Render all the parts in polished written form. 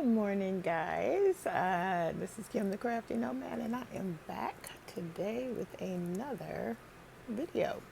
Good morning, guys. This is Kim the Crafty Nomad, and I am back today with another video.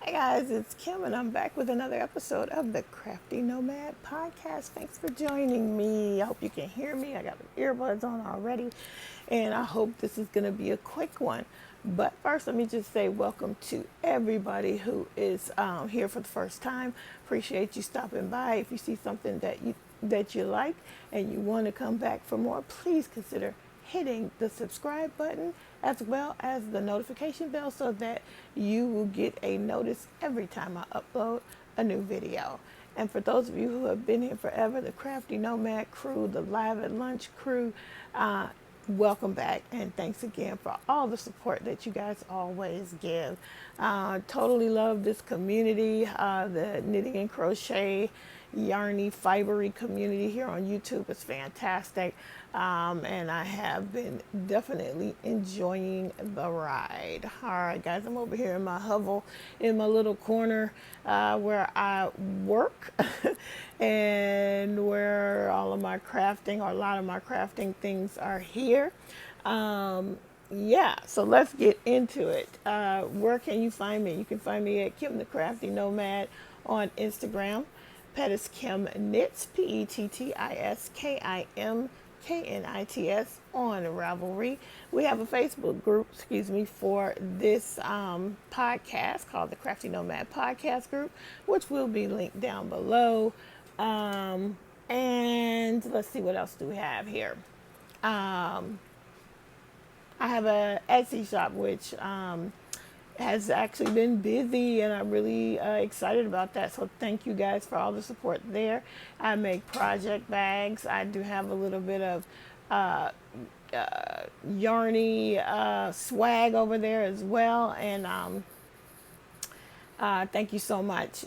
Hey guys, it's Kim, and I'm back with another episode of the Crafty Nomad Podcast. Thanks for joining me. I hope you can hear me. I got the earbuds on already, and I hope this is going to be a quick one. But first, let me just say welcome to everybody who is here for the first time. Appreciate you stopping by. If you see something that you like and you want to come back for more, please consider hitting the subscribe button as well as the notification bell so that you will get a notice every time I upload a new video. And for those of you who have been here forever, the Crafty Nomad crew, the Live at Lunch crew, welcome back, and thanks again for all the support that you guys always give. Totally love this community, the knitting and crochet yarny fibery community here on YouTube is fantastic, and I have been definitely enjoying the ride. All right, guys, I'm over here in my hovel in my little corner where I work and where all of my crafting, or a lot of my crafting things, are here. Yeah, so let's get into it. Where can you find me? You can find me at Kim the Crafty Nomad on Instagram. Pet is Kim Knits, PettisKimKnits on Ravelry. We have a Facebook group, for this podcast called the Crafty Nomad Podcast group, which will be linked down below. And let's see, what else do we have here? I have a Etsy shop, which has actually been busy, and I'm really excited about that. So thank you guys for all the support there. I make project bags. I do have a little bit of yarny swag over there as well. And thank you so much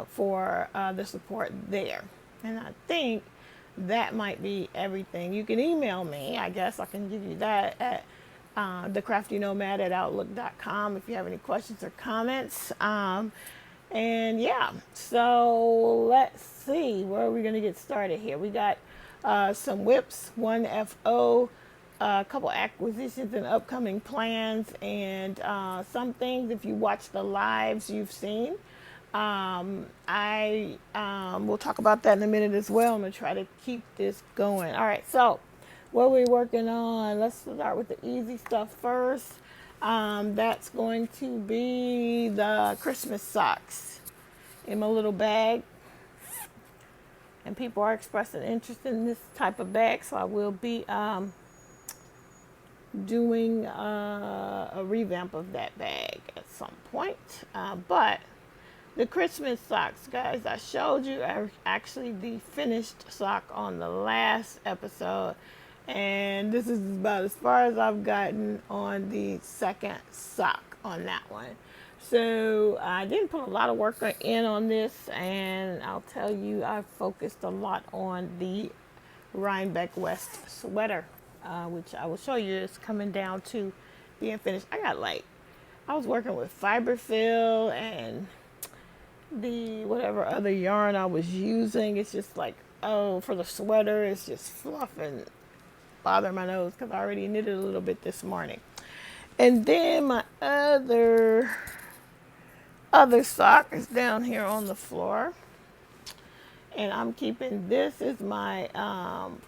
for the support there. And I think that might be everything. You can email me. I guess I can give you that at thecraftynomad@outlook.com if you have any questions or comments. And yeah, so let's see, where are we going to get started here? We got some whips, one FO, a couple acquisitions and upcoming plans, and some things, if you watch the lives, you've seen. I will talk about that in a minute as well. I'm going to try to keep this going. All right, so what are we working on? Let's start with the easy stuff first. That's going to be the Christmas socks in my little bag. And people are expressing interest in this type of bag, so I will be doing a revamp of that bag at some point. But the Christmas socks, guys, I showed you actually the finished sock on the last episode. And this is about as far as I've gotten on the second sock on that one. So I didn't put a lot of work in on this, and I'll tell you, I focused a lot on the Rhinebeck West sweater, which I will show you is coming down to being finished. I was working with fiberfill and the whatever other yarn I was using. It's just like, for the sweater, it's just fluff and bother my nose because I already knitted a little bit this morning. And then my other sock is down here on the floor, And I'm keeping, this is my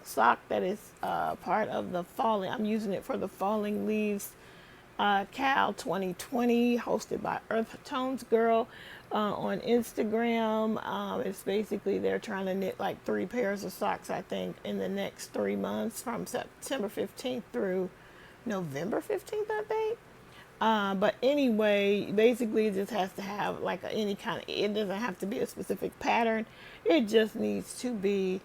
sock that is part of the falling. I'm using it for the Falling Leaves Cal 2020, hosted by Earth Tones Girl on Instagram. It's basically they're trying to knit like 3 pairs of socks, I think, in the next 3 months from September 15th through November 15th, I think. But anyway, basically it just has to have like any kind of, it doesn't have to be a specific pattern. It just needs to be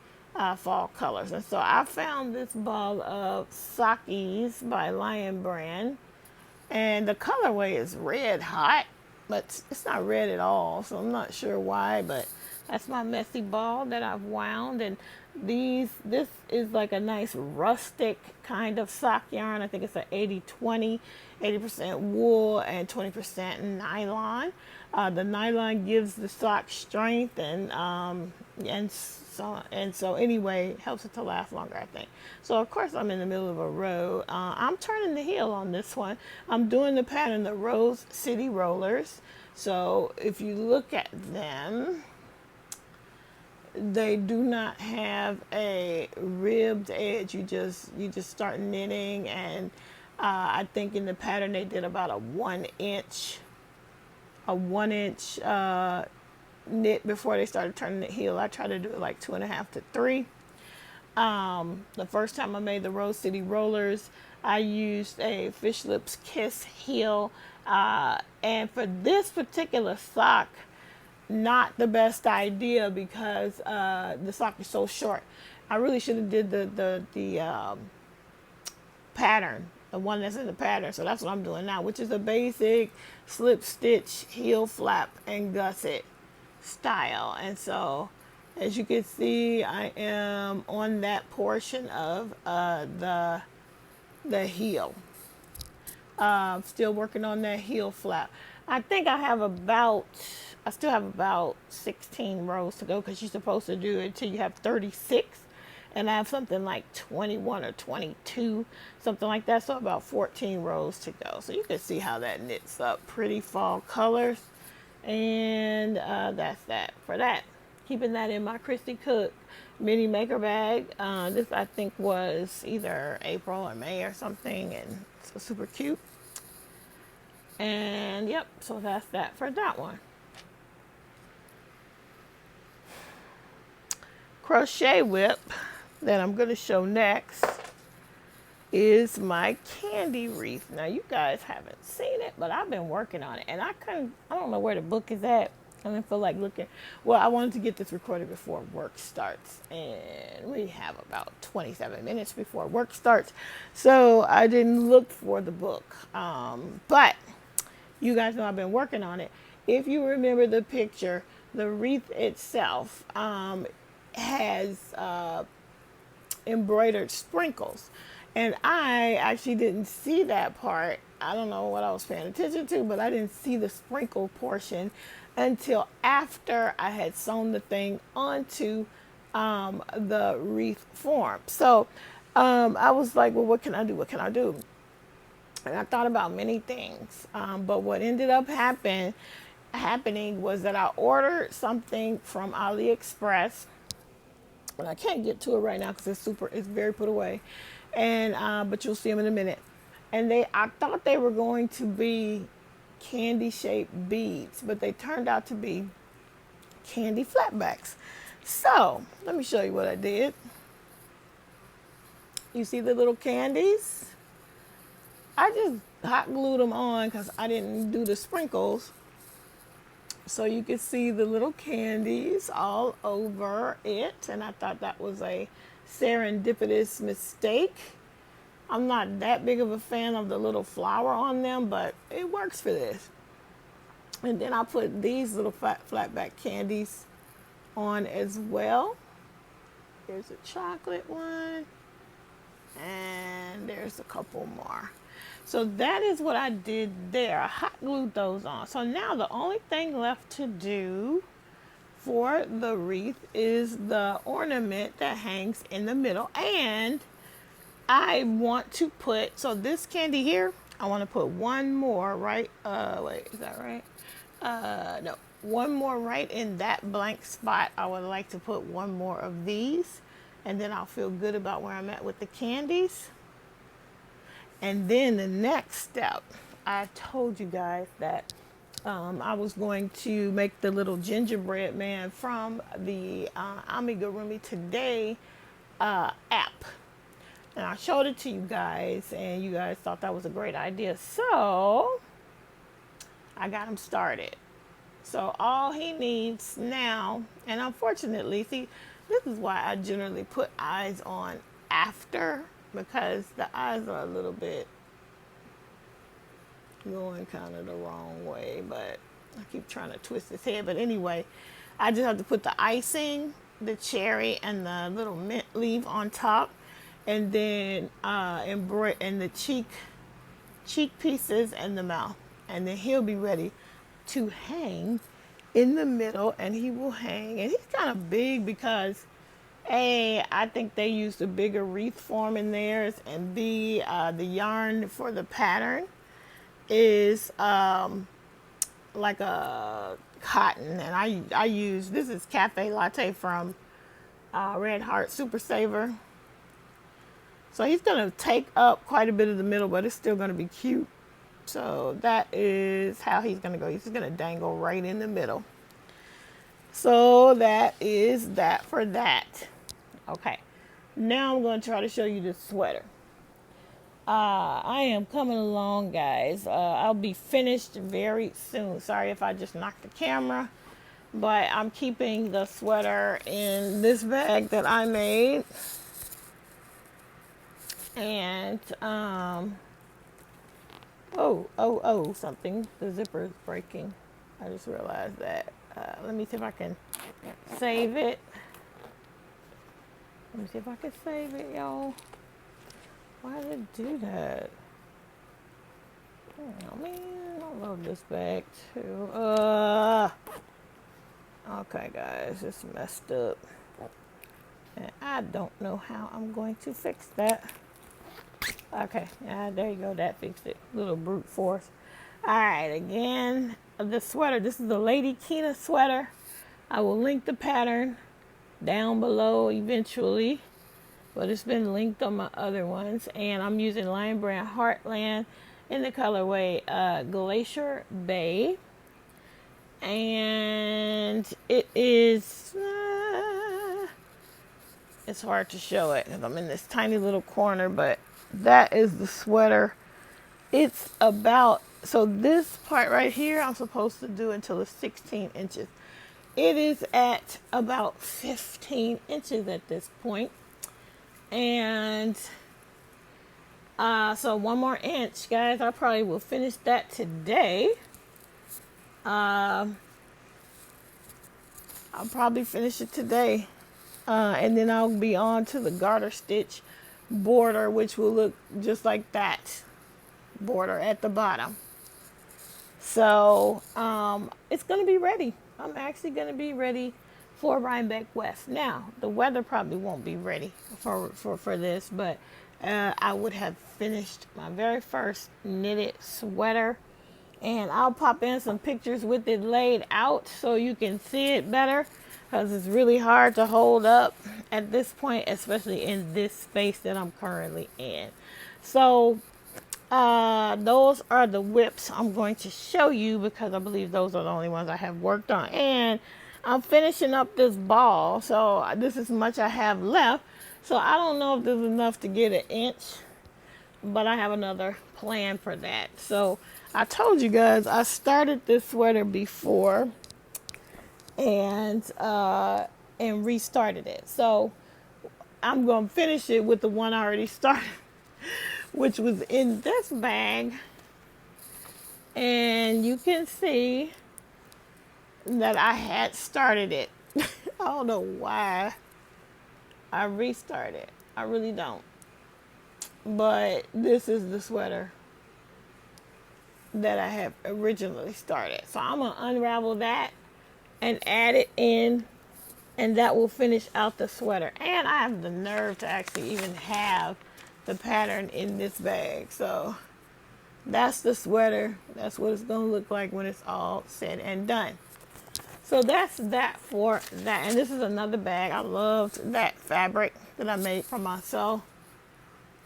fall colors. And so I found this ball of Sockies by Lion Brand. And the colorway is red hot, but it's not red at all. So I'm not sure why, but that's my messy ball that I've wound. And this is like a nice rustic kind of sock yarn. I think it's an 80-20, 80% wool and 20% nylon. The nylon gives the sock strength and so anyway, helps it to last longer, I think. So of course I'm in the middle of a row. I'm turning the heel on this one. I'm doing the pattern, the Rose City Rollers. So if you look at them, they do not have a ribbed edge. You just start knitting, and I think in the pattern they did about a 1 inch knit before they started turning the heel. I try to do it like 2.5 to 3. The first time I made the Rose City Rollers, I used a Fish Lips Kiss heel, and for this particular sock, not the best idea because the sock is so short. I really should have did the pattern, the one that's in the pattern. So that's what I'm doing now, which is a basic slip stitch heel flap and gusset style. And so as you can see, I am on that portion of the heel. Still working on that heel flap. I think I still have about 16 rows to go, because you're supposed to do it until you have 36. And I have something like 21 or 22, something like that. So about 14 rows to go. So you can see how that knits up. Pretty fall colors. And that's that for that. Keeping that in my Christi Cook mini maker bag. This I think was either April or May or something. And so super cute. And yep, so that's that for that one. Crochet whip that I'm going to show next is my candy wreath. Now you guys haven't seen it, but I've been working on it, and I don't know where the book is at. I didn't feel like looking. Well, I wanted to get this recorded before work starts, and we have about 27 minutes before work starts, so I didn't look for the book. But you guys know I've been working on it. If you remember the picture, the wreath itself has embroidered sprinkles, and I actually didn't see that part. I don't know what I was paying attention to, but I didn't see the sprinkle portion until after I had sewn the thing onto the wreath form. So I was like, well, what can I do? And I thought about many things, but what ended up happening was that I ordered something from AliExpress. And I can't get to it right now because it's very put away. And but you'll see them in a minute. And I thought they were going to be candy shaped beads, but they turned out to be candy flatbacks. So let me show you what I did. You see the little candies? I just hot glued them on because I didn't do the sprinkles. So you can see the little candies all over it. And I thought that was a serendipitous mistake. I'm not that big of a fan of the little flower on them, but it works for this. And then I put these little flatback candies on as well. There's a chocolate one. And there's a couple more. So that is what I did there. I hot glued those on. So now the only thing left to do for the wreath is the ornament that hangs in the middle. And I want to put, so this candy here, I want to put one more, right? Wait, is that right? No, one more right in that blank spot. I would like to put one more of these, and then I'll feel good about where I'm at with the candies. And then the next step, I told you guys that I was going to make the little gingerbread man from the Amigurumi Today app. And I showed it to you guys, and you guys thought that was a great idea. So I got him started. So all he needs now, and unfortunately, see, this is why I generally put eyes on after, because the eyes are a little bit going kind of the wrong way, but I keep trying to twist his head. But anyway, I just have to put the icing, the cherry, and the little mint leaf on top, and then embroider and the cheek pieces and the mouth, and then he'll be ready to hang in the middle. And he will hang, and he's kind of big because A, I think they used a bigger wreath form in theirs, and B, the yarn for the pattern is like a cotton, and I use, this is Cafe Latte from Red Heart Super Saver. So he's going to take up quite a bit of the middle, but it's still going to be cute. So that is how he's going to go. He's just going to dangle right in the middle. So that is that for that. Okay. Now I'm going to try to show you the sweater. I am coming along, guys. I'll be finished very soon. Sorry if I just knocked the camera, but I'm keeping the sweater in this bag that I made. And, something. The zipper is breaking. I just realized that. Let me see if I can save it. Let me see if I can save it, y'all. Why did it do that? Oh, man. I love this bag, too. Okay, guys. It's messed up. And I don't know how I'm going to fix that. Okay, there you go. That fixed it. Little brute force. All right, again, the sweater. This is the Lady Kina sweater. I will link the pattern down below eventually, but it's been linked on my other ones. And I'm using Lion Brand Heartland in the colorway Glacier Bay. And it is... it's hard to show it because I'm in this tiny little corner, but that is the sweater. It's about, so this part right here, I'm supposed to do until it's 16 inches. It is at about 15 inches at this point. And so one more inch, guys. I probably will finish that today. I'll probably finish it today. And then I'll be on to the garter stitch border, which will look just like that border at the bottom. So it's going to be ready. I'm actually going to be ready for Rhinebeck West. Now, the weather probably won't be ready for this, but I would have finished my very first knitted sweater. And I'll pop in some pictures with it laid out so you can see it better, because it's really hard to hold up at this point, especially in this space that I'm currently in. So those are the whips I'm going to show you, because I believe those are the only ones I have worked on. And I'm finishing up this ball, so this is much I have left. So I don't know if there's enough to get an inch, but I have another plan for that. So I told you guys I started this sweater before and restarted it. So I'm going to finish it with the one I already started, which was in this bag. And you can see that I had started it. I don't know why I restarted. I really don't. But this is the sweater that I have originally started. So I'm going to unravel that and add it in, and that will finish out the sweater. And I have the nerve to actually even have the pattern in this bag. So that's the sweater. That's what it's going to look like when it's all said and done. So that's that for that. And this is another bag. I loved that fabric that I made for myself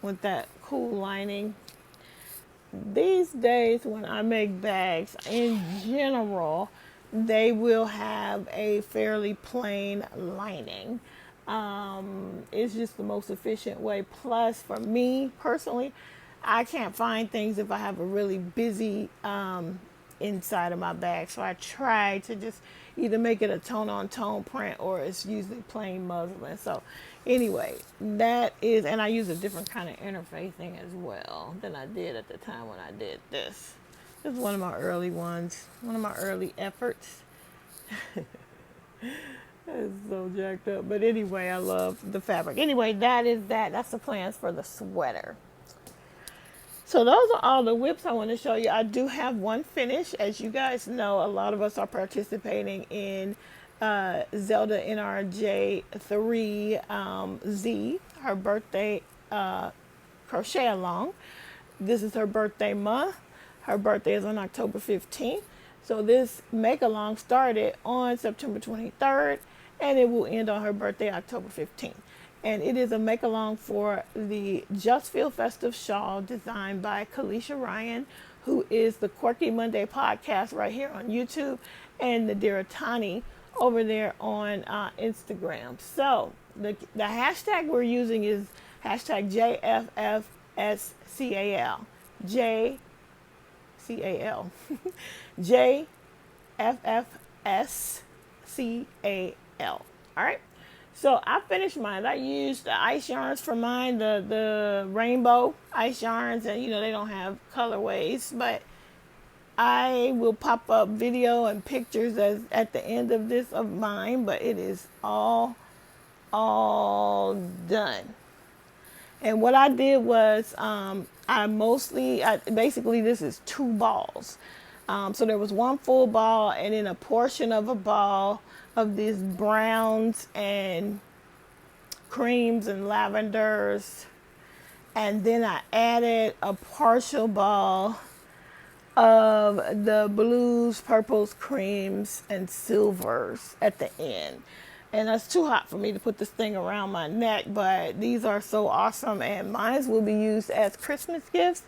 with that cool lining. These days when I make bags in general, they will have a fairly plain lining. It's just the most efficient way. Plus, for me personally, I can't find things if I have a really busy inside of my bag. So I try to just either make it a tone on tone print or it's usually plain muslin. So anyway, that is, and I use a different kind of interfacing as well than I did at the time when I did this. This is one of my early ones, one of my early efforts. It's so jacked up. But anyway, I love the fabric. Anyway, that's the plans for the sweater. So those are all the whips I want to show you. I do have one finish. As you guys know, a lot of us are participating in Zelda NRJ 3 Z, her birthday crochet along. This is her birthday month. Her birthday is on October 15th. So this make along started on September 23rd and it will end on her birthday, October 15th. And it is a make along for the Just Feel Festive Shawl designed by Caleisha Ryan, who is the Quirky Monday podcast right here on YouTube, and the Diratani over there on Instagram. So the hashtag we're using is hashtag JFFSCAL. JCAL. JFFSCAL. All right. So I finished mine. I used the ice yarns for mine, the rainbow ice yarns, and they don't have colorways, but I will pop up video and pictures at the end of this of mine, but it is all done. And what I did was basically this is 2 balls. So there was 1 full ball and then a portion of a ball of these browns and creams and lavenders. And then I added a partial ball of the blues, purples, creams, and silvers at the end. And that's too hot for me to put this thing around my neck, but these are so awesome, and mine will be used as Christmas gifts.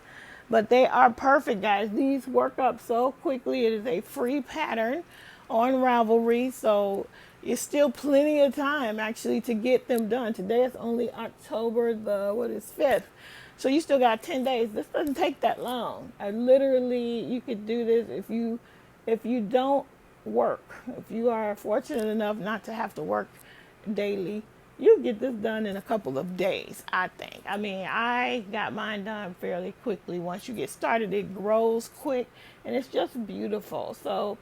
But they are perfect, guys. These work up so quickly. It is a free pattern on Ravelry, so it's still plenty of time actually to get them done. Today is only October the 5th. So you still got 10 days. This doesn't take that long. You could do this if you don't work. If you are fortunate enough not to have to work daily, you get this done in a couple of days, I think. I mean, I got mine done fairly quickly. Once you get started, it grows quick and it's just beautiful. So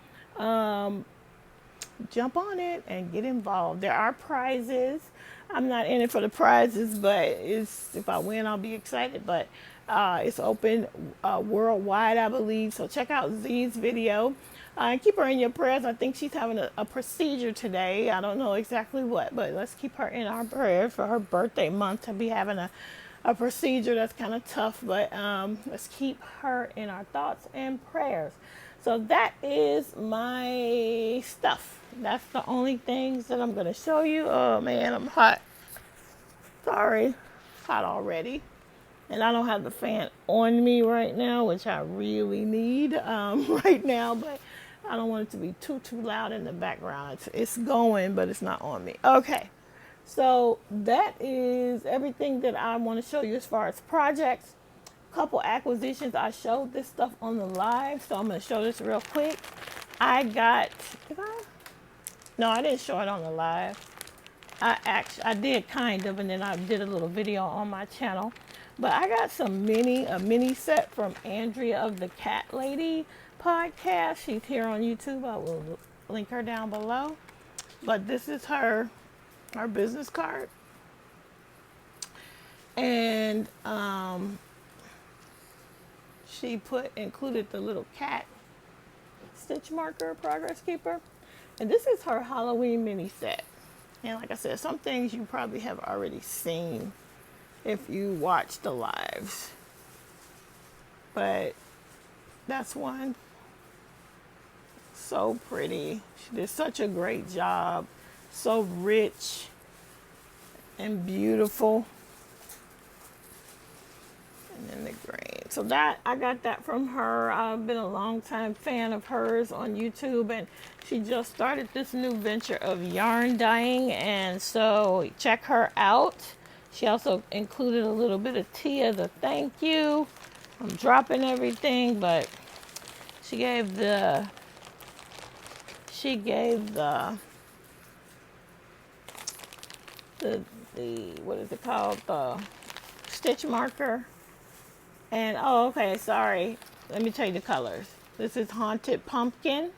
jump on it and get involved. There are prizes. I'm not in it for the prizes, but if I win, I'll be excited. But it's open worldwide, I believe. So check out Z's video. And keep her in your prayers. I think she's having a procedure today. I don't know exactly what, but let's keep her in our prayers for her birthday month to be having a procedure that's kind of tough. But let's keep her in our thoughts and prayers. So that is my stuff. That's the only things that I'm going to show you. Oh, man, I'm hot. Sorry. Hot already. And I don't have the fan on me right now, which I really need right now. But I don't want it to be too loud in the background. It's going, but it's not on me. Okay. So that is everything that I want to show you as far as projects. Couple acquisitions. I showed this stuff on the live, so I'm going to show this real quick. I didn't show it on the live. I did kind of, and then I did a little video on my channel. But I got a mini set from Andrea of the Cat Lady podcast. She's here on YouTube. I will link her down below. But this is her business card. And she included the little cat stitch marker, progress keeper. And this is her Halloween mini set. And like I said, some things you probably have already seen if you watch the lives. But that's one. So pretty. She did such a great job. So rich and beautiful. And then the green. So that, I got that from her. I've been a long time fan of hers on YouTube, and she just started this new venture of yarn dyeing, and so check her out. She also included a little bit of tea as a thank you. I'm dropping everything, but she gave the what is it called, the stitch marker. And oh, okay, sorry, let me tell you the colors. This is Haunted Pumpkin.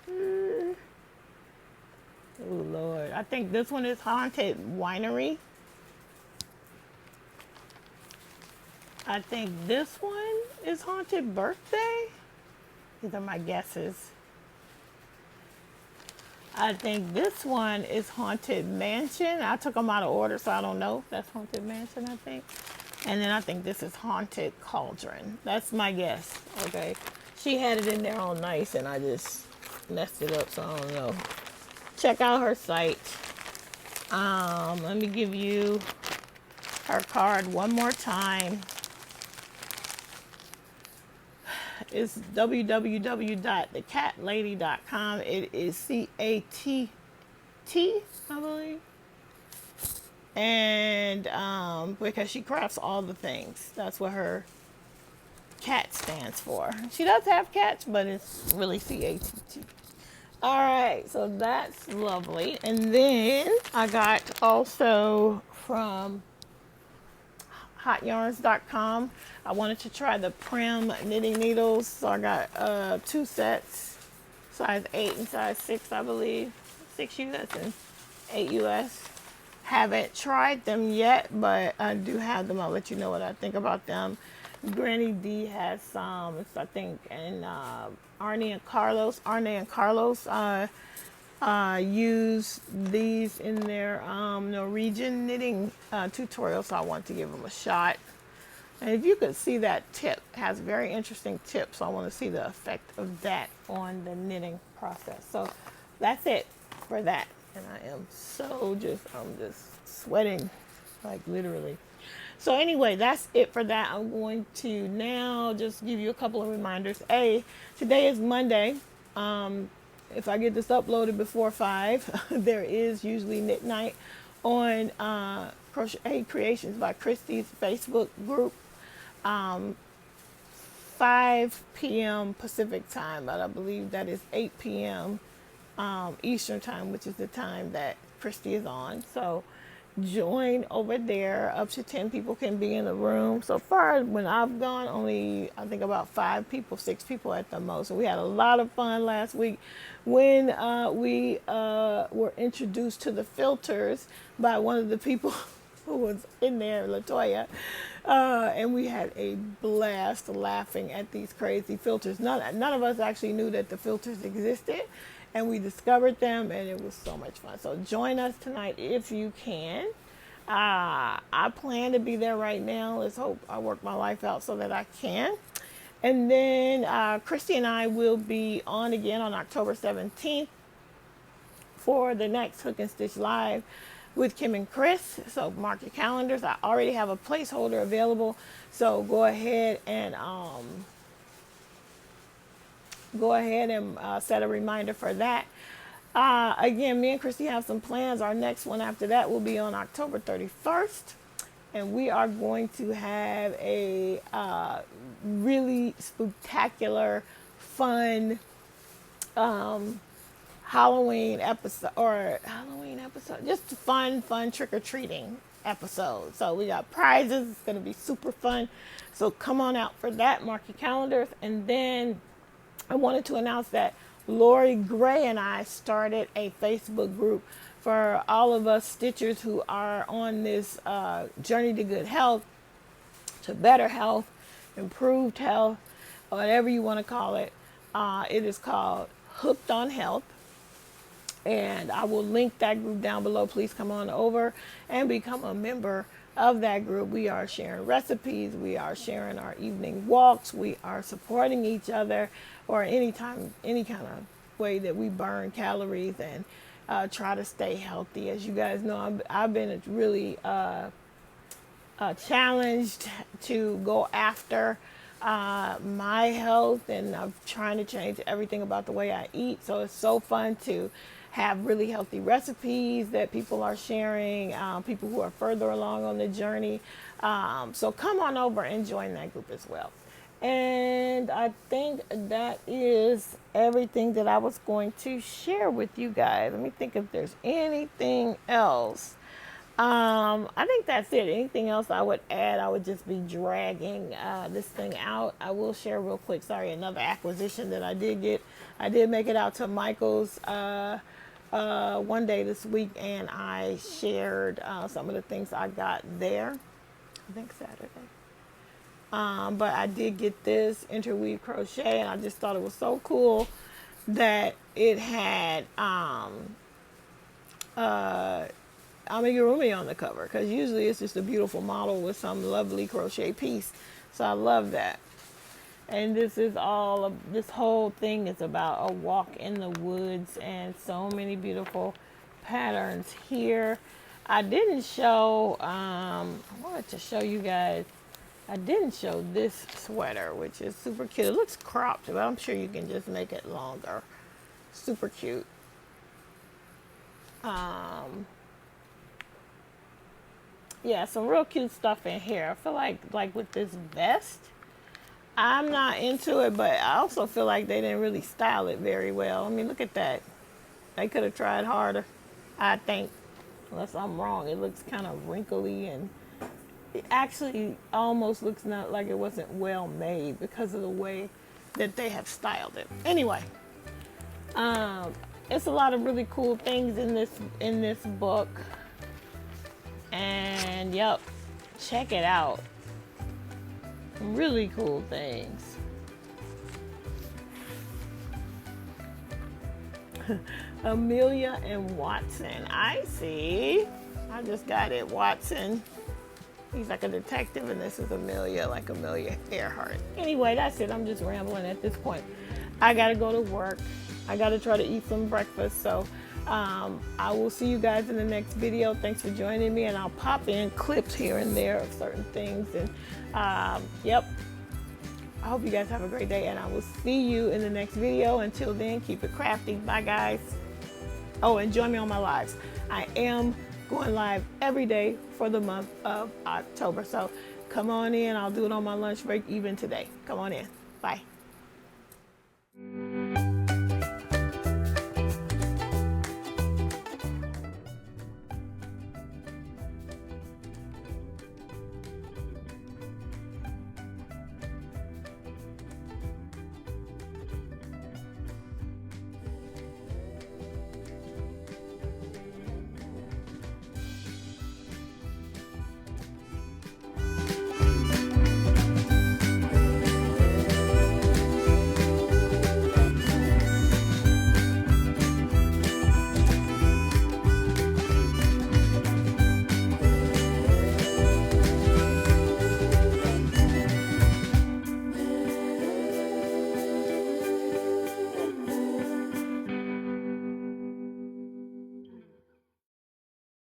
Oh Lord, I think this one is Haunted Winery. I think this one is Haunted Birthday. These are my guesses. I think this one is Haunted Mansion. I took them out of order, so I don't know. That's Haunted Mansion, I think. And then I think this is Haunted Cauldron. That's my guess, okay? She had it in there all nice, and I just messed it up, so I don't know. Check out her site. Let me give you her card one more time. It's www.thecattlady.com. It is CATT, I believe. And because she crafts all the things. That's what her CAT stands for. She does have cats, but it's really CATT. All right, so that's lovely. And then I got also from hotyarns.com. I wanted to try the Prim knitting needles, so I got 2 sets, size 8 and size 6, I believe, 6 US and 8 US. Haven't tried them yet, but I do have them. I'll let you know what I think about them. Granny D has some, it's, I think, and Arne and Carlos use these in their Norwegian knitting tutorial, so I want to give them a shot. And if you could see that tip, it has very interesting tips, so I want to see the effect of that on the knitting process. So that's it for that. And I am I'm just sweating, like literally. So anyway, that's it for that. I'm going to now just give you a couple of reminders. Today is Monday. If I get this uploaded before 5, there is usually knit night on Crochet Creations by Christi's Facebook group. 5 p.m. Pacific time, but I believe that is 8 p.m. Eastern time, which is the time that Christi is on. So join over there. Up to 10 people can be in the room. So far, when I've gone, only I think about 5 people, 6 people at the most. So we had a lot of fun last week when we were introduced to the filters by one of the people who was in there, Latoya, and we had a blast laughing at these crazy filters. None of us actually knew that the filters existed, and we discovered them, and it was so much fun. So join us tonight if you can. I plan to be there right now. Let's hope I work my life out so that I can. And then Christi and I will be on again on October 17th for the next Hook and Stitch Live with Kim and Chris. So mark your calendars. I already have a placeholder available. So go ahead and set a reminder for that. Again, me and Christi have some plans. Our next one after that will be on October 31st. And we are going to have a really spectacular, fun Halloween episode, just a fun trick-or-treating episode. So we got prizes. It's going to be super fun. So come on out for that. Mark your calendars. And then I wanted to announce that Lori Gray and I started a Facebook group for all of us stitchers who are on this journey to good health, to better health, improved health, whatever you want to call it. It is called Hooked on Health. And I will link that group down below. Please come on over and become a member of that group. We are sharing recipes. We are sharing our evening walks. We are supporting each other, or any kind of way that we burn calories and try to stay healthy. As you guys know, I've been really challenged to go after my health, and I'm trying to change everything about the way I eat. So it's so fun to have really healthy recipes that people are sharing, people who are further along on the journey. So come on over and join that group as well. And I think that is everything that I was going to share with you guys. Let me think if there's anything else. I think that's it. Anything else I would add, I would just be dragging this thing out. I will share real quick. Sorry, another acquisition that I did get. I did make it out to Michael's one day this week, and I shared some of the things I got there. I think Saturday. But I did get this interweave crochet, and I just thought it was so cool that it had amigurumi on the cover, because usually it's just a beautiful model with some lovely crochet piece. So I love that. And this whole thing is about a walk in the woods, and so many beautiful patterns here. I didn't show, I wanted to show you guys, I didn't show this sweater, which is super cute. It looks cropped, but I'm sure you can just make it longer. Super cute. Yeah, some real cute stuff in here. I feel like with this vest, I'm not into it, but I also feel like they didn't really style it very well. I mean, look at that. They could have tried harder, I think. Unless I'm wrong. It looks kind of wrinkly, and it actually almost looks not like it wasn't well made because of the way that they have styled it. Anyway, it's a lot of really cool things in this book. And yep, check it out. Really cool things. Amelia and Watson. I see. I just got it. Watson. He's like a detective, and this is Amelia, like Amelia Earhart. Anyway, that's it. I'm just rambling at this point. I gotta go to work. I gotta try to eat some breakfast. So I will see you guys in the next video. Thanks for joining me, and I'll pop in clips here and there of certain things. And yep, I hope you guys have a great day, and I will see you in the next video. Until then, keep it crafty. Bye, guys. Oh, and join me on my lives. I am going live every day for the month of October. So come on in. I'll do it on my lunch break even today. Come on in. Bye.